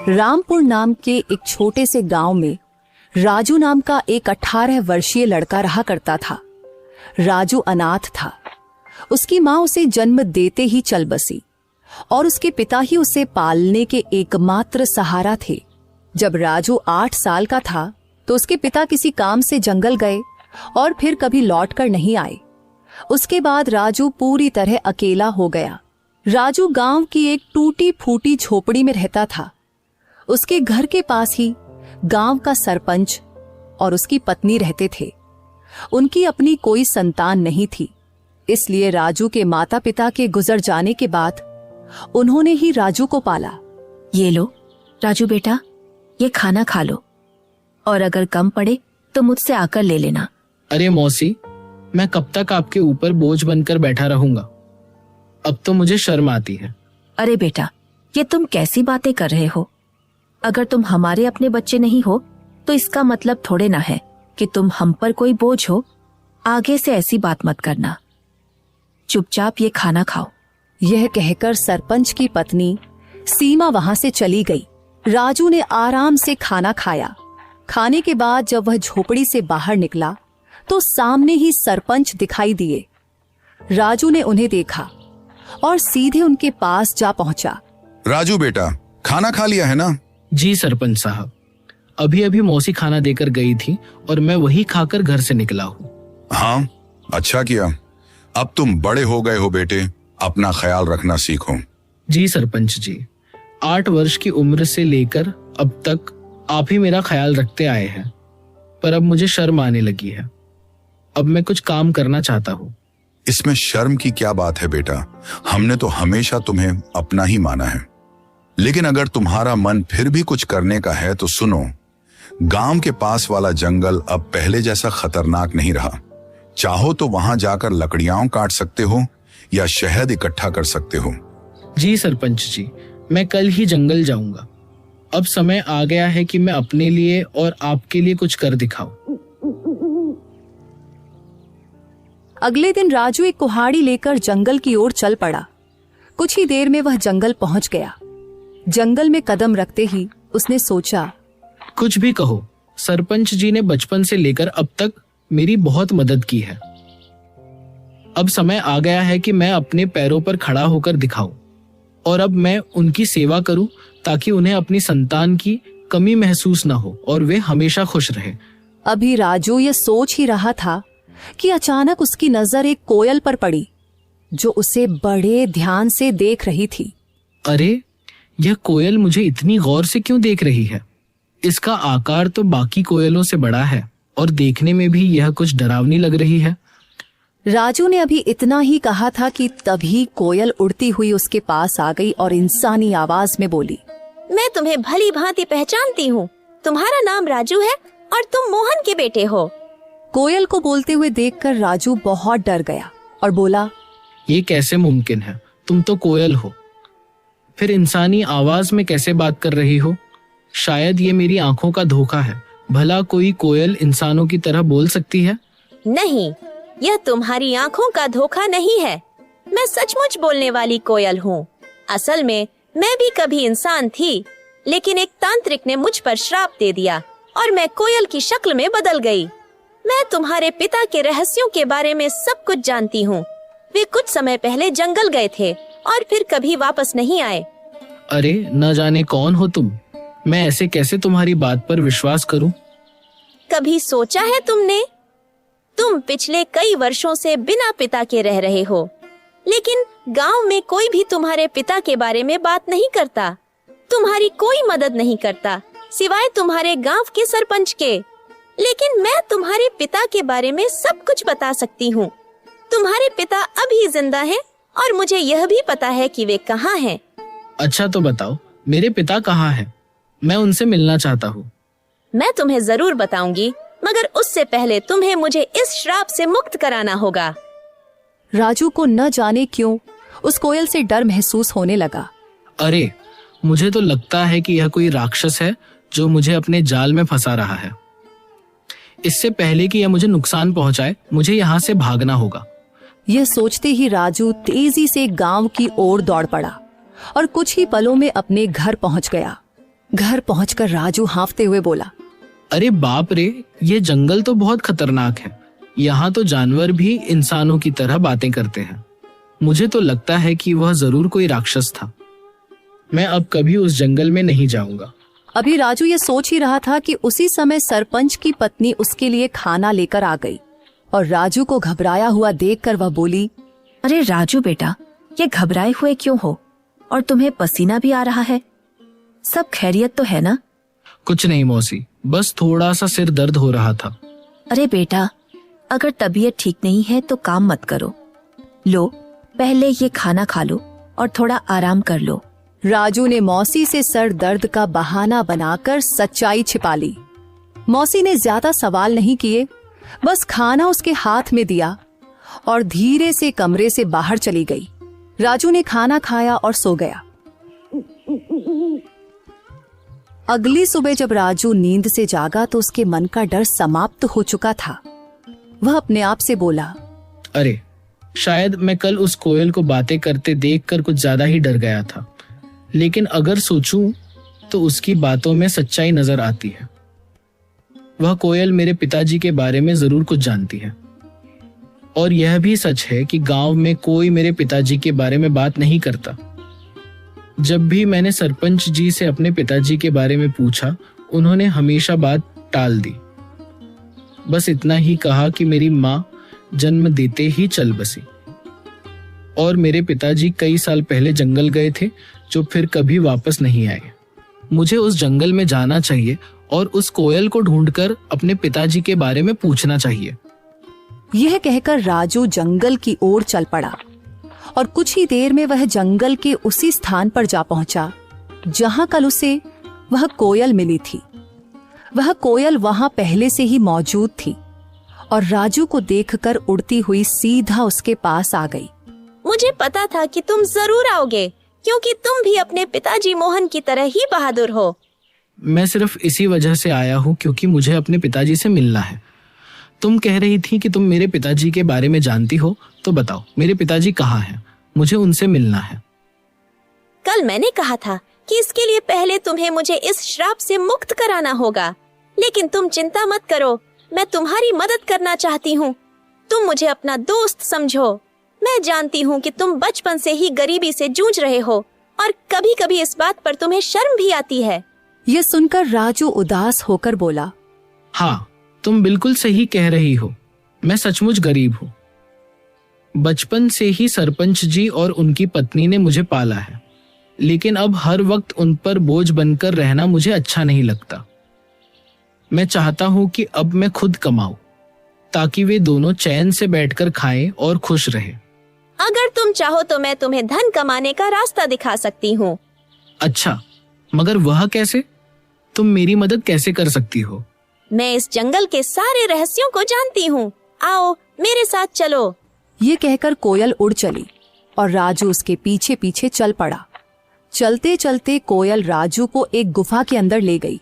रामपुर नाम के एक छोटे से गांव में राजू नाम का एक 18 वर्षीय लड़का रहा करता था। राजू अनाथ था। उसकी माँ उसे जन्म देते ही चल बसी और उसके पिता ही उसे पालने के एकमात्र सहारा थे। जब राजू 8 साल का था तो उसके पिता किसी काम से जंगल गए और फिर कभी लौट कर नहीं आए। उसके बाद राजू पूरी तरह अकेला हो गया। राजू गांव की एक टूटी फूटी झोपड़ी में रहता था। उसके घर के पास ही गांव का सरपंच और उसकी पत्नी रहते थे। उनकी अपनी कोई संतान नहीं थी, इसलिए राजू के माता पिता के गुजर जाने के बाद उन्होंने ही राजू को पाला। ये लो राजू बेटा, ये खाना खा लो और अगर कम पड़े तो मुझसे आकर ले लेना। अरे मौसी, मैं कब तक आपके ऊपर बोझ बनकर बैठा रहूंगा? अब तो मुझे शर्म आती है। अरे बेटा, ये तुम कैसी बातें कर रहे हो? अगर तुम हमारे अपने बच्चे नहीं हो तो इसका मतलब थोड़े ना है कि तुम हम पर कोई बोझ हो। आगे से ऐसी बात मत करना। चुपचाप ये खाना खाओ। यह कहकर सरपंच की पत्नी सीमा वहां से चली गई। राजू ने आराम से खाना खाया। खाने के बाद जब वह झोपड़ी से बाहर निकला तो सामने ही सरपंच दिखाई दिए। राजू ने उन्हें देखा और सीधे उनके पास जा पहुंचा। राजू बेटा, खाना खा लिया है ना? जी सरपंच साहब, अभी अभी मौसी खाना देकर गई थी और मैं वही खाकर घर से निकला हूँ। हाँ, अच्छा किया। अब तुम बड़े हो गए हो बेटे, अपना ख्याल रखना सीखो। जी सरपंच जी, 8 वर्ष की उम्र से लेकर अब तक आप ही मेरा ख्याल रखते आए हैं, पर अब मुझे शर्म आने लगी है। अब मैं कुछ काम करना चाहता हूँ। इसमें शर्म की क्या बात है बेटा? हमने तो हमेशा तुम्हें अपना ही माना है। लेकिन अगर तुम्हारा मन फिर भी कुछ करने का है तो सुनो, गांव के पास वाला जंगल अब पहले जैसा खतरनाक नहीं रहा। चाहो तो वहां जाकर लकड़ियां काट सकते हो या शहद इकट्ठा कर सकते हो। जी सरपंच जी, मैं कल ही जंगल जाऊंगा। अब समय आ गया है कि मैं अपने लिए और आपके लिए कुछ कर दिखाऊं। अगले दिन राजू एक कुल्हाड़ी लेकर जंगल की ओर चल पड़ा। कुछ ही देर में वह जंगल पहुंच गया। जंगल में कदम रखते ही उसने सोचा, कुछ भी कहो, सरपंच जी ने बचपन से लेकर अब तक मेरी बहुत मदद की है। अब समय आ गया है कि मैं अपने पैरों पर खड़ा होकर दिखाऊं और अब मैं उनकी सेवा करूं ताकि उन्हें अपनी संतान की कमी महसूस ना हो और वे हमेशा खुश रहे। अभी राजू ये सोच ही रहा था कि अचानक उसकी नजर एक कोयल पर पड़ी जो उसे बड़े ध्यान से देख रही थी। अरे, यह कोयल मुझे इतनी गौर से क्यों देख रही है? इसका आकार तो बाकी कोयलों से बड़ा है और देखने में भी यह कुछ डरावनी लग रही है। राजू ने अभी इतना ही कहा था कि तभी कोयल उड़ती हुई उसके पास आ गई और इंसानी आवाज में बोली, मैं तुम्हें भली भांति पहचानती हूँ। तुम्हारा नाम राजू है और तुम मोहन के बेटे हो। कोयल को बोलते हुए देखकर राजू बहुत डर गया और बोला, ये कैसे मुमकिन है? तुम तो कोयल हो, फिर इंसानी आवाज में कैसे बात कर रही हो? शायद ये मेरी आंखों का धोखा है। भला कोई कोयल इंसानों की तरह बोल सकती है? नहीं, यह तुम्हारी आंखों का धोखा नहीं है। मैं सचमुच बोलने वाली कोयल हूँ। असल में मैं भी कभी इंसान थी, लेकिन एक तांत्रिक ने मुझ पर श्राप दे दिया और मैं कोयल की शक्ल में बदल गई। मैं तुम्हारे पिता के रहस्यों के बारे में सब कुछ जानती हूँ। वे कुछ समय पहले जंगल गए थे और फिर कभी वापस नहीं आए। अरे, न जाने कौन हो तुम। मैं ऐसे कैसे तुम्हारी बात पर विश्वास करूं? कभी सोचा है तुमने? तुम पिछले कई वर्षों से बिना पिता के रह रहे हो, लेकिन गांव में कोई भी तुम्हारे पिता के बारे में बात नहीं करता। तुम्हारी कोई मदद नहीं करता सिवाय तुम्हारे गांव के सरपंच के। लेकिन मैं तुम्हारे पिता के बारे में सब कुछ बता सकती हूँ। तुम्हारे पिता अभी जिंदा हैं और मुझे यह भी पता है कि वे कहाँ हैं। अच्छा, तो बताओ, मेरे पिता कहाँ हैं? मैं उनसे मिलना चाहता हूँ। मैं तुम्हें जरूर बताऊंगी, मगर उससे पहले तुम्हें मुझे इस श्राप से मुक्त कराना होगा। राजू को न जाने क्यों उस कोयल से डर महसूस होने लगा। अरे, मुझे तो लगता है कि यह कोई राक्षस है जो मुझे अपने जाल में फंसा रहा है। इससे पहले कि यह मुझे नुकसान पहुंचाए, मुझे यहाँ से भागना होगा। यह सोचते ही राजू तेजी से गांव की ओर दौड़ पड़ा और कुछ ही पलों में अपने घर पहुंच गया। घर पहुंचकर राजू हांफते हुए बोला, अरे बाप रे, ये जंगल तो बहुत खतरनाक है। यहाँ तो जानवर भी इंसानों की तरह बातें करते हैं। मुझे तो लगता है कि वह जरूर कोई राक्षस था। मैं अब कभी उस जंगल में नहीं जाऊंगा। अभी राजू ये सोच ही रहा था कि उसी समय सरपंच की पत्नी उसके लिए खाना लेकर आ गई और राजू को घबराया हुआ देखकर वह बोली, अरे राजू बेटा, ये घबराए हुए क्यों हो? और तुम्हें पसीना भी आ रहा है। सब खैरियत तो है ना? कुछ नहीं मौसी, बस थोड़ा सा सिर दर्द हो रहा था। अरे बेटा, अगर तबीयत ठीक नहीं है तो काम मत करो। लो, पहले ये खाना खा लो और थोड़ा आराम कर लो। राजू ने मौसी से सर दर्द का बहाना बनाकर सच्चाई छिपा ली। मौसी ने ज्यादा सवाल नहीं किए, बस खाना उसके हाथ में दिया और धीरे से कमरे से बाहर चली गई। राजू ने खाना खाया और सो गया। अगली सुबह जब राजू नींद से जागा तो उसके मन का डर समाप्त हो चुका था। वह अपने आप से बोला, अरे शायद मैं कल उस कोयल को बातें करते देखकर कुछ ज्यादा ही डर गया था, लेकिन अगर सोचूं तो उसकी बातों में सच्चाई नजर आती है। वह कोयल मेरे पिताजी के बारे में जरूर कुछ जानती है और यह भी सच है कि गांव में कोई मेरे पिताजी के बारे में बात नहीं करता। जब भी मैंने सरपंच जी से अपने पिताजी के बारे में पूछा, उन्होंने हमेशा बात टाल दी। बस इतना ही कहा कि मेरी माँ जन्म देते ही चल बसी और मेरे पिताजी कई साल पहले जंगल गए थे, जो फिर कभी वापस नहीं आए। मुझे उस जंगल में जाना चाहिए और उस कोयल को ढूंढकर अपने पिताजी के बारे में पूछना चाहिए। यह कहकर राजू जंगल की ओर चल पड़ा और कुछ ही देर में वह जंगल के उसी स्थान पर जा पहुंचा जहां कल उसे वह कोयल मिली थी। वह कोयल वहां पहले से ही मौजूद थी और राजू को देखकर उड़ती हुई सीधा उसके पास आ गई। मुझे पता था कि तुम जरूर आओगे, क्योंकि तुम भी अपने पिताजी मोहन की तरह ही बहादुर हो। मैं सिर्फ इसी वजह से आया हूँ क्योंकि मुझे अपने पिताजी से मिलना है। तुम कह रही थी कि तुम मेरे पिताजी के बारे में जानती हो, तो बताओ मेरे पिताजी कहाँ हैं? मुझे उनसे मिलना है। कल मैंने कहा था कि इसके लिए पहले तुम्हें मुझे इस श्राप से मुक्त कराना होगा, लेकिन तुम चिंता मत करो, मैं तुम्हारी मदद करना चाहती हूँ। तुम मुझे अपना दोस्त समझो। मैं जानती हूँ कि तुम बचपन से ही गरीबी से जूझ रहे हो और कभी कभी इस बात पर तुम्हें शर्म भी आती है। यह सुनकर राजू उदास होकर बोला, हाँ, तुम बिल्कुल सही कह रही हो। मैं सचमुच गरीब हूँ। बचपन से ही सरपंच जी और उनकी पत्नी ने मुझे पाला है, लेकिन अब हर वक्त उन पर बोझ बनकर रहना मुझे अच्छा नहीं लगता। मैं चाहता हूँ कि अब मैं खुद कमाऊं ताकि वे दोनों चैन से बैठकर खाएं और खुश रहें। अगर तुम चाहो तो मैं तुम्हें धन कमाने का रास्ता दिखा सकती हूँ। अच्छा, मगर वह कैसे? तुम मेरी मदद कैसे कर सकती हो? मैं इस जंगल के सारे रहस्यों को जानती हूँ। आओ मेरे साथ चलो। ये कहकर कोयल उड़ चली और राजू उसके पीछे पीछे चल पड़ा। चलते चलते कोयल राजू को एक गुफा के अंदर ले गई।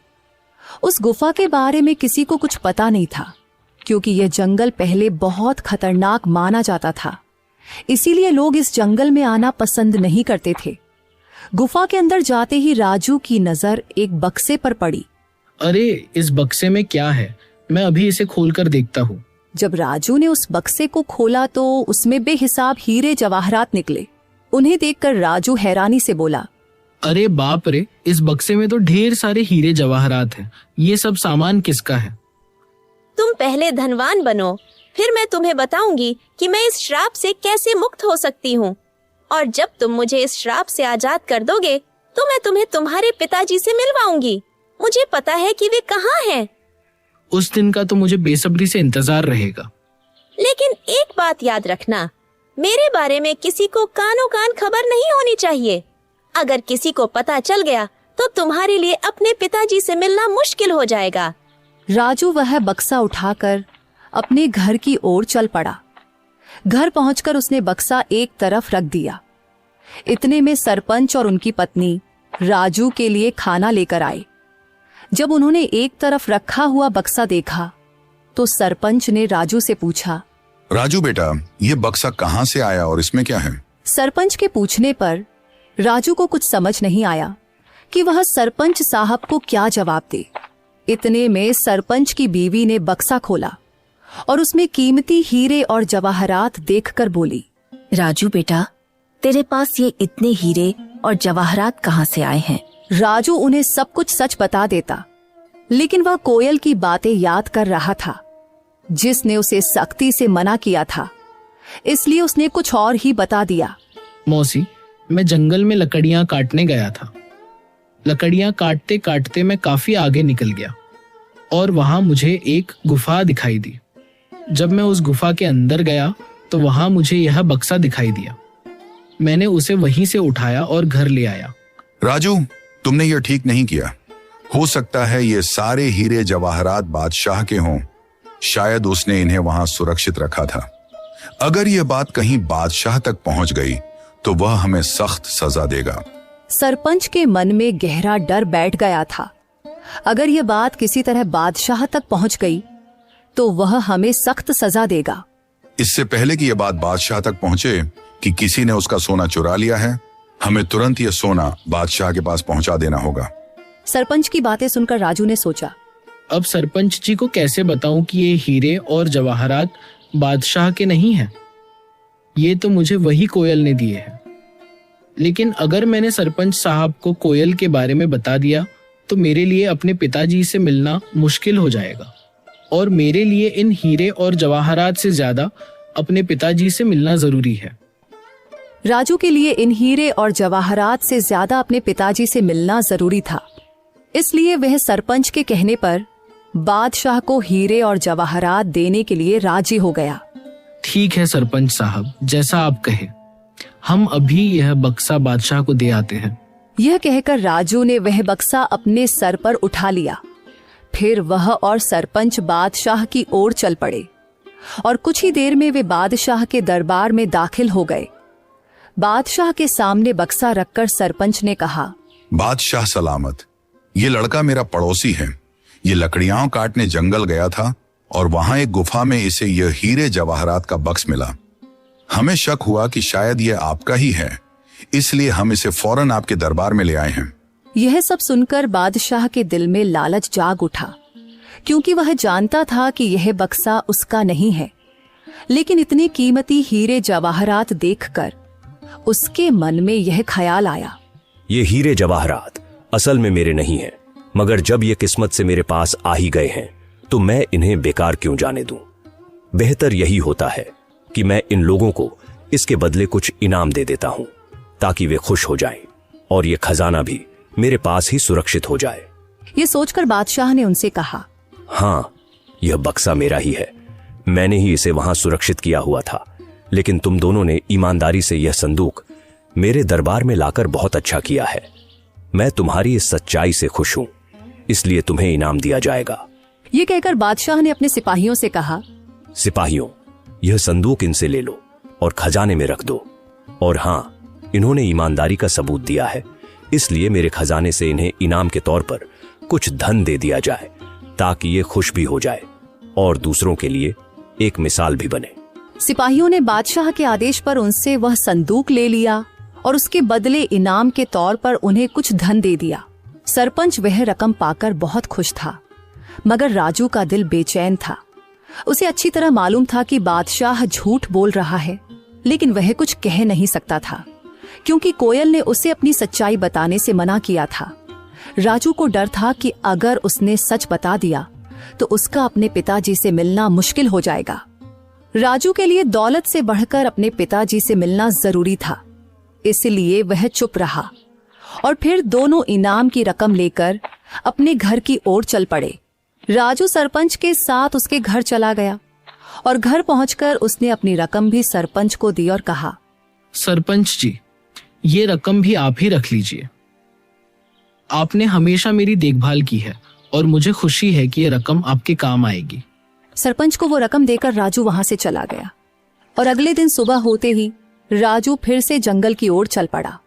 उस गुफा के बारे में किसी को कुछ पता नहीं था, क्योंकि यह जंगल पहले बहुत खतरनाक माना जाता था। इसीलिए लोग इस जंगल में आना पसंद नहीं करते थे। गुफा के अंदर जाते ही राजू की नजर एक बक्से पर पड़ी। अरे, इस बक्से में क्या है? मैं अभी इसे खोलकर देखता हूँ। जब राजू ने उस बक्से को खोला तो उसमें बेहिसाब हीरे जवाहरात निकले। उन्हें देखकर राजू हैरानी से बोला, अरे बाप रे, इस बक्से में तो ढेर सारे हीरे जवाहरात हैं। ये सब सामान किसका है? तुम पहले धनवान बनो, फिर मैं तुम्हें बताऊंगी कि मैं इस श्राप से कैसे मुक्त हो सकती हूँ। और जब तुम मुझे इस श्राप से आजाद कर दोगे तो मैं तुम्हें तुम्हारे पिताजी से मिलवाऊंगी। मुझे पता है कि वे कहाँ हैं। उस दिन का तो मुझे बेसब्री से इंतजार रहेगा। लेकिन एक बात याद रखना, मेरे बारे में किसी को कानो कान खबर नहीं होनी चाहिए। अगर किसी को पता चल गया तो तुम्हारे लिए अपने पिताजी से मिलना मुश्किल हो जाएगा। राजू वह बक्सा उठाकर अपने घर की ओर चल पड़ा। घर पहुंचकर उसने बक्सा एक तरफ रख दिया। इतने में सरपंच और उनकी पत्नी राजू के लिए खाना लेकर आए। जब उन्होंने एक तरफ रखा हुआ बक्सा देखा तो सरपंच ने राजू से पूछा, राजू बेटा, ये बक्सा कहाँ से आया और इसमें क्या है? सरपंच के पूछने पर राजू को कुछ समझ नहीं आया, कि वह सरपंच साहब को क्या जवाब दे। इतने में सरपंच की बीवी ने बक्सा खोला और उसमें कीमती हीरे और जवाहरात देखकर बोली, राजू बेटा, तेरे पास ये इतने हीरे और जवाहरात कहाँ से आए हैं? राजू उन्हें सब कुछ सच बता देता, लेकिन वह कोयल की बातें याद कर रहा था जिसने उसे सख्ती से मना किया था, इसलिए उसने कुछ और ही बता दिया। मौसी, मैं जंगल में लकड़ियां काटने गया था। लकड़ियां काटते काटते मैं काफी आगे निकल गया और वहां मुझे एक गुफा दिखाई दी। जब मैं उस गुफा के अंदर गया तो वहां मुझे यह बक्सा दिखाई दिया। मैंने उसे वहीं से उठाया और घर ले आया। राजू, तुमने यह ठीक नहीं किया। हो सकता है ये सारे हीरे जवाहरात बादशाह के हों। शायद उसने इन्हें वहां सुरक्षित रखा था। अगर यह बात कहीं बादशाह तक पहुंच गई तो वह हमें सख्त सजा देगा। सरपंच के मन में गहरा डर बैठ गया था। अगर यह बात किसी तरह बादशाह तक पहुंच गई तो वह हमें सख्त सजा देगा। इससे पहले कि यह बात बादशाह तक पहुंचे कि किसी ने उसका सोना चुरा लिया है, हमें तुरंत यह सोना बादशाह के पास पहुंचा देना होगा। सरपंच की बातें सुनकर राजू ने सोचा, अब सरपंच जी को कैसे बताऊं कि ये हीरे और जवाहरात बादशाह के नहीं हैं? ये तो मुझे वही कोयल ने दिए हैं। लेकिन अगर मैंने सरपंच साहब को कोयल के बारे में बता दिया तो मेरे लिए अपने पिताजी से मिलना मुश्किल हो जाएगा और मेरे लिए इन हीरे और जवाहरात से ज्यादा अपने पिताजी से मिलना जरूरी है। राजू के लिए इन हीरे और जवाहरात से ज्यादा अपने पिताजी से मिलना जरूरी था, इसलिए वह सरपंच के कहने पर बादशाह को हीरे और जवाहरात देने के लिए राजी हो गया। ठीक है सरपंच साहब, जैसा आप कहे, हम अभी यह बक्सा बादशाह को दे आते हैं। यह कहकर राजू ने वह बक्सा अपने सर पर उठा लिया। फिर वह और सरपंच बादशाह की ओर चल पड़े और कुछ ही देर में वे बादशाह के दरबार में दाखिल हो गए। बादशाह के सामने बक्सा रखकर सरपंच ने कहा, बादशाह सलामत। ये लड़का मेरा पड़ोसी है। ये लकड़ियां काटने जंगल गया था और वहां एक गुफा में इसे यह हीरे जवाहरात का बक्स मिला। हमें शक हुआ कि शायद ये आपका ही है, इसलिए हम इसे फौरन आपके दरबार में ले आए हैं। यह सब सुनकर बादशाह के दिल में लालच जाग उठा, क्योंकि वह जानता था कि यह बक्सा उसका नहीं है। लेकिन इतने कीमती हीरे जवाहरात देखकर उसके मन में यह ख्याल आया, ये हीरे जवाहरात असल में मेरे नहीं हैं, मगर जब ये किस्मत से मेरे पास आ ही गए हैं तो मैं इन्हें बेकार क्यों जाने दूं। बेहतर यही होता है कि मैं इन लोगों को इसके बदले कुछ इनाम दे देता हूं ताकि वे खुश हो जाएं और ये खजाना भी मेरे पास ही सुरक्षित हो जाए। ये सोचकर बादशाह ने उनसे कहा, हाँ, यह बक्सा मेरा ही है। मैंने ही इसे वहां सुरक्षित किया हुआ था, लेकिन तुम दोनों ने ईमानदारी से यह संदूक मेरे दरबार में लाकर बहुत अच्छा किया है। मैं तुम्हारी इस सच्चाई से खुश हूं, इसलिए तुम्हें इनाम दिया जाएगा। ये कहकर बादशाह ने अपने सिपाहियों से कहा, सिपाहियों, यह संदूक इनसे ले लो और खजाने में रख दो। और हाँ, इन्होंने ईमानदारी का सबूत दिया है, इसलिए मेरे खजाने से इन्हें इनाम के तौर पर कुछ धन दे दिया जाए ताकि ये खुश भी हो जाए और दूसरों के लिए एक मिसाल भी बने। सिपाहियों ने बादशाह के आदेश पर उनसे वह संदूक ले लिया और उसके बदले इनाम के तौर पर उन्हें कुछ धन दे दिया। सरपंच वह रकम पाकर बहुत खुश था, मगर राजू का दिल बेचैन था। उसे अच्छी तरह मालूम था कि बादशाह झूठ बोल रहा है, लेकिन वह कुछ कह नहीं सकता था क्योंकि कोयल ने उसे अपनी सच्चाई बताने से मना किया था। राजू को डर था कि अगर उसने सच बता दिया तो उसका अपने पिताजी से मिलना मुश्किल हो जाएगा। राजू के लिए दौलत से बढ़कर अपने पिताजी से मिलना जरूरी था, इसलिए वह चुप रहा और फिर दोनों इनाम की रकम लेकर अपने घर की ओर चल पड़े। राजू सरपंच के साथ उसके घर चला गया और घर पहुंचकर उसने अपनी रकम भी सरपंच को दी और कहा, सरपंच जी, ये रकम भी आप ही रख लीजिए। आपने हमेशा मेरी देखभाल की है और मुझे खुशी है कि ये रकम आपके काम आएगी। सरपंच को वो रकम देकर राजू वहां से चला गया और अगले दिन सुबह होते ही राजू फिर से जंगल की ओर चल पड़ा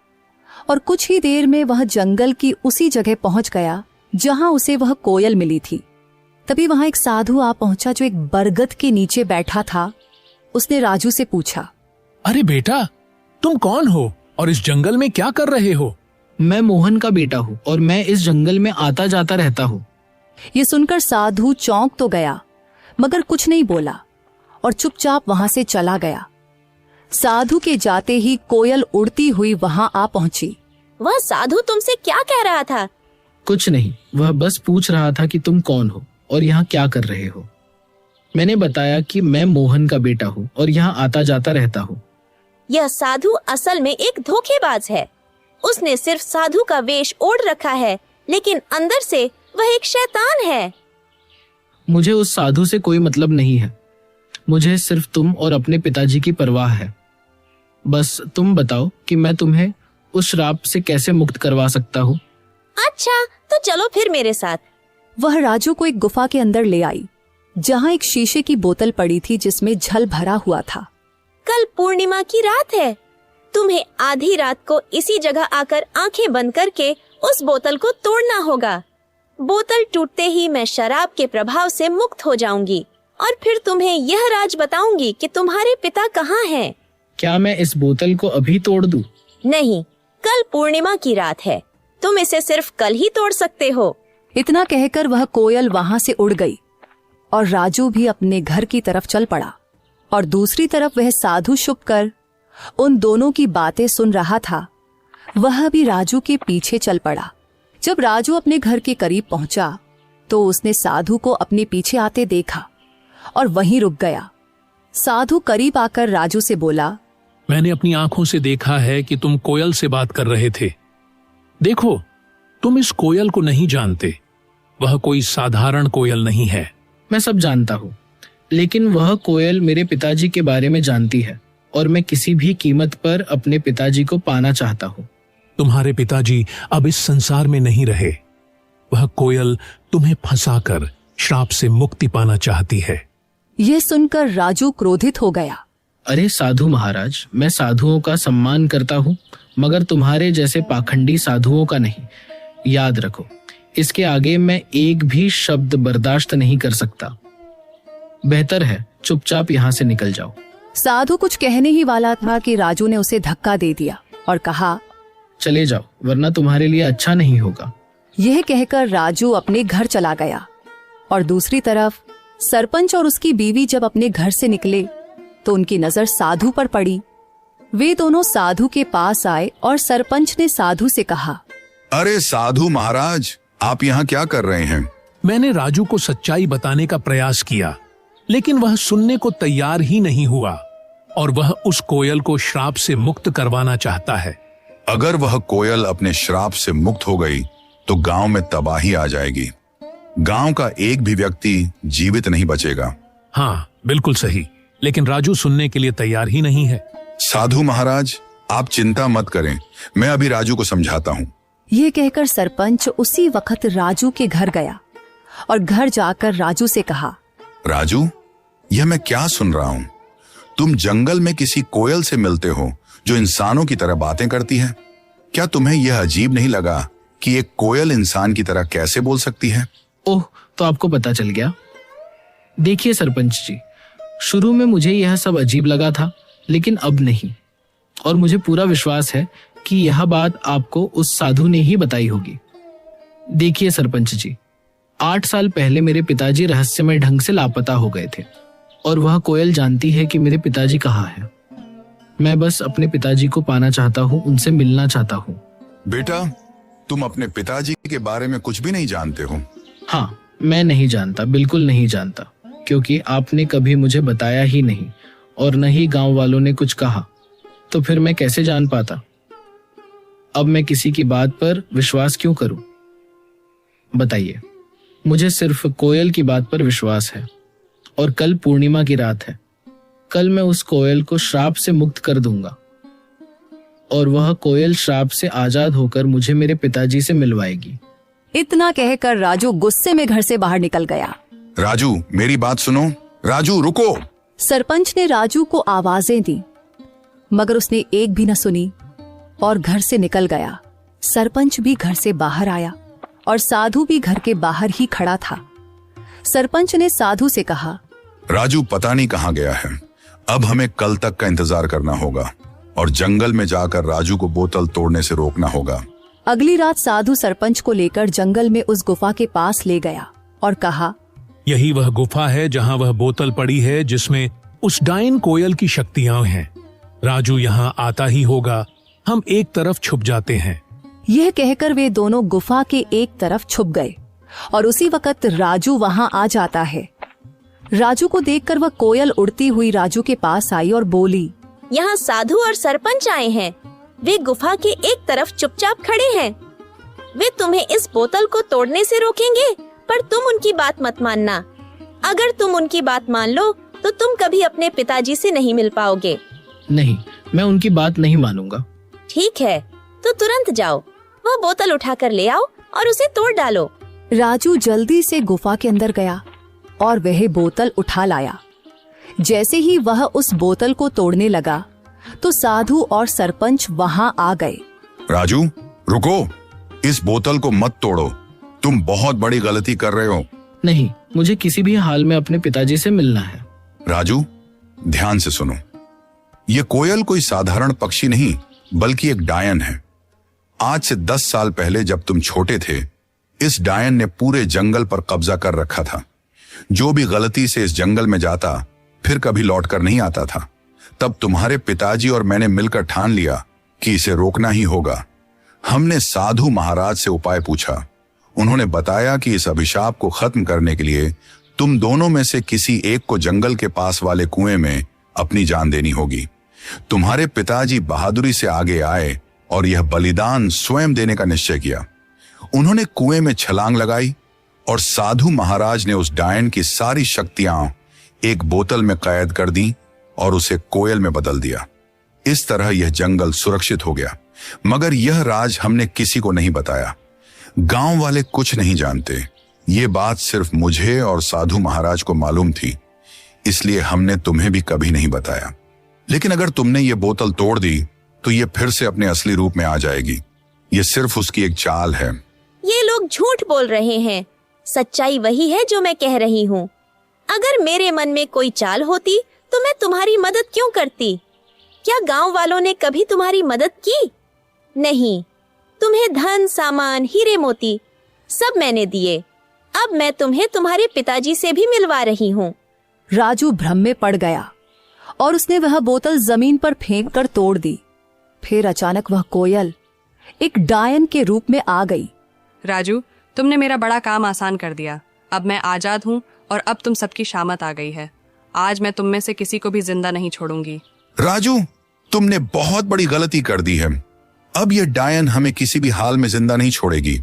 और कुछ ही देर में वह जंगल की उसी जगह पहुंच गया जहां उसे वह कोयल मिली थी। तभी वहां एक साधु आ पहुंचा जो एक बरगद के नीचे बैठा था। उसने राजू से पूछा, अरे बेटा, तुम कौन हो और इस जंगल में क्या कर रहे हो? मैं मोहन का बेटा हूँ और मैं इस जंगल में आता जाता रहता हूँ। ये सुनकर साधु चौंक तो गया मगर कुछ नहीं बोला और चुपचाप वहां से चला गया। साधु के जाते ही कोयल उड़ती हुई वहां आ पहुंची। वह साधु तुमसे क्या कह रहा था? कुछ नहीं, वह बस पूछ रहा था कि तुम कौन हो और यहाँ क्या कर रहे हो। मैंने बताया कि मैं मोहन का बेटा हूँ और यहाँ आता जाता रहता हूँ। यह साधु असल में एक धोखेबाज है। उसने सिर्फ साधु का वेश ओढ़ रखा है, लेकिन अंदर से वह एक शैतान है। मुझे उस साधु से कोई मतलब नहीं है। मुझे सिर्फ तुम और अपने पिताजी की परवाह है। बस तुम बताओ कि मैं तुम्हें उस श्राप से कैसे मुक्त करवा सकता हूँ। अच्छा, तो चलो फिर मेरे साथ। वह राजू को एक गुफा के अंदर ले आई जहां एक शीशे की बोतल पड़ी थी जिसमें जल भरा हुआ था। कल पूर्णिमा की रात है। तुम्हें आधी रात को इसी जगह आकर आंखें बंद करके उस बोतल को तोड़ना होगा। बोतल टूटते ही मैं शराब के प्रभाव से मुक्त हो जाऊंगी और फिर तुम्हें यह राज बताऊंगी कि तुम्हारे पिता कहाँ हैं। क्या मैं इस बोतल को अभी तोड़ दूं? नहीं, कल पूर्णिमा की रात है। तुम इसे सिर्फ कल ही तोड़ सकते हो। इतना कहकर वह कोयल वहां से उड़ गई और राजू भी अपने घर की तरफ चल पड़ा। और दूसरी तरफ वह साधु छुप कर उन दोनों की बातें सुन रहा था। वह भी राजू के पीछे चल पड़ा। जब राजू अपने घर के करीब पहुंचा तो उसने साधु को अपने पीछे आते देखा और वहीं रुक गया। साधु करीब आकर राजू से बोला, मैंने अपनी आंखों से देखा है कि तुम कोयल से बात कर रहे थे। देखो, तुम इस कोयल को नहीं जानते। वह कोई साधारण कोयल नहीं है। मैं सब जानता हूँ, लेकिन वह कोयल मेरे पिताजी के बारे में जानती है और मैं किसी भी कीमत पर अपने पिताजी को पाना चाहता हूँ। तुम्हारे पिताजी अब इस संसार में नहीं रहे। वह कोयल तुम्हें फंसाकर श्राप से मुक्ति पाना चाहती है। यह सुनकर राजू क्रोधित हो गया। अरे साधु महाराज, मैं साधुओं का सम्मान करता हूँ मगर तुम्हारे जैसे पाखंडी साधुओं का नहीं। याद रखो, इसके आगे मैं एक भी शब्द बर्दाश्त नहीं कर सकता। बेहतर है चुपचाप यहाँ से निकल जाओ। साधु कुछ कहने ही वाला था कि राजू ने उसे धक्का दे दिया और कहा, चले जाओ वरना तुम्हारे लिए अच्छा नहीं होगा। यह कहकर राजू अपने घर चला गया। और दूसरी तरफ सरपंच और उसकी बीवी जब अपने घर से निकले तो उनकी नजर साधु पर पड़ी। वे दोनों साधु के पास आए और सरपंच ने साधु से कहा, अरे साधु महाराज, आप यहाँ क्या कर रहे हैं? मैंने राजू को सच्चाई बताने का प्रयास किया, लेकिन वह सुनने को तैयार ही नहीं हुआ और वह उस कोयल को श्राप से मुक्त करवाना चाहता है। अगर वह कोयल अपने श्राप से मुक्त हो गई तो गांव में तबाही आ जाएगी। गांव का एक भी व्यक्ति जीवित नहीं बचेगा। हाँ, बिल्कुल सही, लेकिन राजू सुनने के लिए तैयार ही नहीं है। साधु महाराज, आप चिंता मत करें, मैं अभी राजू को समझाता हूँ। यह कहकर सरपंच उसी वक्त राजू के घर गया और घर जाकर राजू से कहा, राजू, यह मैं क्या सुन रहा हूँ? तुम जंगल में किसी कोयल से मिलते हो जो इंसानों की तरह बातें करती है। क्या तुम्हें यह अजीब नहीं लगा कि एक कोयल इंसान की तरह कैसे बोल सकती है? ओह, तो आपको पता चल गया। देखिए सरपंच जी, शुरू में मुझे यह सब अजीब लगा था, लेकिन अब नहीं। और मुझे पूरा विश्वास है कि यह बात आपको उस साधु ने ही बताई होगी। देखिए सरपंच जी, 8 साल पहले मेरे पिताजी रहस्यमय ढंग से लापता हो गए थे और वह कोयल जानती है कि मेरे पिताजी कहाँ हैं। मैं बस अपने पिताजी को पाना चाहता हूँ, उनसे मिलना चाहता हूँ। बेटा, तुम अपने पिताजी के बारे में कुछ भी नहीं जानते हो? हाँ, मैं नहीं जानता, बिल्कुल नहीं जानता, क्योंकि आपने कभी मुझे बताया ही नहीं और न ही गांव वालों ने कुछ कहा, तो फिर मैं कैसे जान पाता? अब मैं किसी की बात पर विश्वास क्यों करूं? बताइए। मुझे सिर्फ कोयल की बात पर विश्वास है और कल पूर्णिमा की रात है। कल मैं उस कोयल को श्राप से मुक्त कर दूंगा और वह कोयल श्राप से आजाद होकर मुझे मेरे पिताजी से मिलवाएगी। इतना कहकर राजू गुस्से में घर से बाहर निकल गया। राजू, मेरी बात सुनो। राजू, रुको। सरपंच ने राजू को आवाजें दी मगर उसने एक भी न सुनी और घर से निकल गया। सरपंच भी घर से बाहर आया और साधु भी घर के बाहर ही खड़ा था। सरपंच ने साधु से कहा, राजू पता नहीं कहाँ गया है। अब हमें कल तक का इंतजार करना होगा और जंगल में जाकर राजू को बोतल तोड़ने से रोकना होगा। अगली रात साधु सरपंच को लेकर जंगल में उस गुफा के पास ले गया और कहा, यही वह गुफा है जहां वह बोतल पड़ी है जिसमें उस डायन कोयल की शक्तियां हैं। राजू यहाँ आता ही होगा, हम एक तरफ छुप जाते हैं। यह कहकर वे दोनों गुफा के एक तरफ छुप गए और उसी वक्त राजू वहां आ जाता है। राजू को देखकर वह कोयल उड़ती हुई राजू के पास आई और बोली, यहाँ साधु और सरपंच आए हैं। वे गुफा के एक तरफ चुपचाप खड़े हैं। वे तुम्हें इस बोतल को तोड़ने से रोकेंगे, पर तुम उनकी बात मत मानना। अगर तुम उनकी बात मान लो तो तुम कभी अपने पिताजी से नहीं मिल पाओगे। नहीं, मैं उनकी बात नहीं मानूंगा। ठीक है, तो तुरंत जाओ, वह बोतल उठाकर ले आओ और उसे तोड़ डालो। राजू जल्दी से गुफा के अंदर गया और वह बोतल उठा लाया। जैसे ही वह उस बोतल को तोड़ने लगा तो साधु और सरपंच वहां आ गए। राजू रुको, इस बोतल को मत तोड़ो, तुम बहुत बड़ी गलती कर रहे हो। नहीं, मुझे किसी भी हाल में अपने पिताजी से मिलना है। राजू ध्यान से सुनो, ये कोयल कोई साधारण पक्षी नहीं बल्कि एक डायन है। आज से 10 साल पहले जब तुम छोटे थे, इस डायन ने पूरे जंगल पर कब्जा कर रखा था। जो भी गलती से इस जंगल में जाता फिर कभी लौट कर नहीं आता था। तब तुम्हारे पिताजी और मैंने मिलकर ठान लिया कि इसे रोकना ही होगा। हमने साधु महाराज से उपाय पूछा। उन्होंने बताया कि इस अभिशाप को खत्म करने के लिए तुम दोनों में से किसी एक को जंगल के पास वाले कुएं में अपनी जान देनी होगी। तुम्हारे पिताजी बहादुरी से आगे आए और यह बलिदान स्वयं देने का निश्चय किया। उन्होंने कुएं में छलांग लगाई और साधु महाराज ने उस डायन की सारी शक्तियां एक बोतल में कैद कर दी और उसे कोयल में बदल दिया। इस तरह यह जंगल सुरक्षित हो गया। मगर यह राज हमने किसी को नहीं बताया। गांव वाले कुछ नहीं जानते। ये बात सिर्फ मुझे और साधु महाराज को मालूम थी, इसलिए हमने तुम्हें भी कभी नहीं बताया। लेकिन अगर तुमने ये बोतल तोड़ दी तो ये फिर से अपने असली रूप में आ जाएगी। ये सिर्फ उसकी एक चाल है। ये लोग झूठ बोल रहे हैं। सच्चाई वही है जो मैं कह रही हूँ। अगर मेरे मन में कोई चाल होती तो मैं तुम्हारी मदद क्यों करती? क्या गांव वालों ने कभी तुम्हारी मदद की? नहीं। तुम्हें धन, सामान, हीरे मोती सब मैंने दिए। अब मैं तुम्हें तुम्हारे पिताजी से भी मिलवा रही हूँ। राजू भ्रम में पड़ गया और उसने वह बोतल जमीन पर फेंक कर तोड़ दी। फिर अचानक वह कोयल एक डायन के रूप में आ गई। राजू, तुमने मेरा बड़ा काम आसान कर दिया। अब मैं आजाद हूँ और अब तुम सबकी शामत आ गई है। आज मैं तुम में से किसी को भी जिंदा नहीं छोड़ूंगी। राजू, तुमने बहुत बड़ी गलती कर दी है। अब यह डायन हमें किसी भी हाल में जिंदा नहीं छोड़ेगी।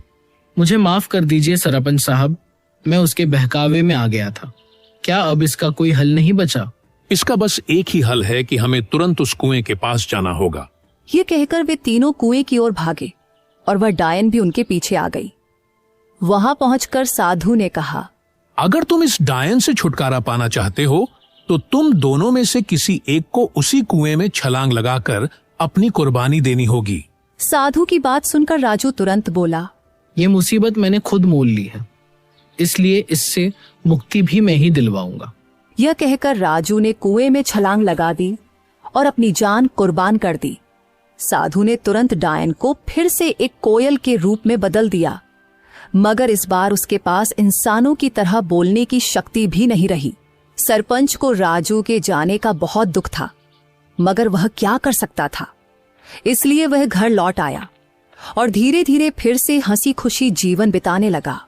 मुझे माफ कर दीजिए सरपंच साहब, मैं उसके बहकावे में आ गया था। क्या अब इसका कोई हल नहीं बचा? इसका बस एक ही हल है कि हमें तुरंत उस कुएं के पास जाना होगा। ये कहकर वे तीनों कुएं की ओर भागे और वह डायन भी उनके पीछे आ गई। वहां पहुंचकर साधु ने कहा, अगर तुम इस डायन से छुटकारा पाना चाहते हो तो तुम दोनों में से किसी एक को उसी कुएं में छलांग लगाकर अपनी कुर्बानी देनी होगी। साधु की बात सुनकर राजू तुरंत बोला, ये मुसीबत मैंने खुद मोल ली है, इसलिए इससे मुक्ति भी मैं ही दिलवाऊंगा। यह कहकर राजू ने कुएं में छलांग लगा दी और अपनी जान कुर्बान कर दी। साधु ने तुरंत डायन को फिर से एक कोयल के रूप में बदल दिया, मगर इस बार उसके पास इंसानों की तरह बोलने की शक्ति भी नहीं रही। सरपंच को राजू के जाने का बहुत दुख था, मगर वह क्या कर सकता था। इसलिए वह घर लौट आया और धीरे धीरे फिर से हंसी खुशी जीवन बिताने लगा।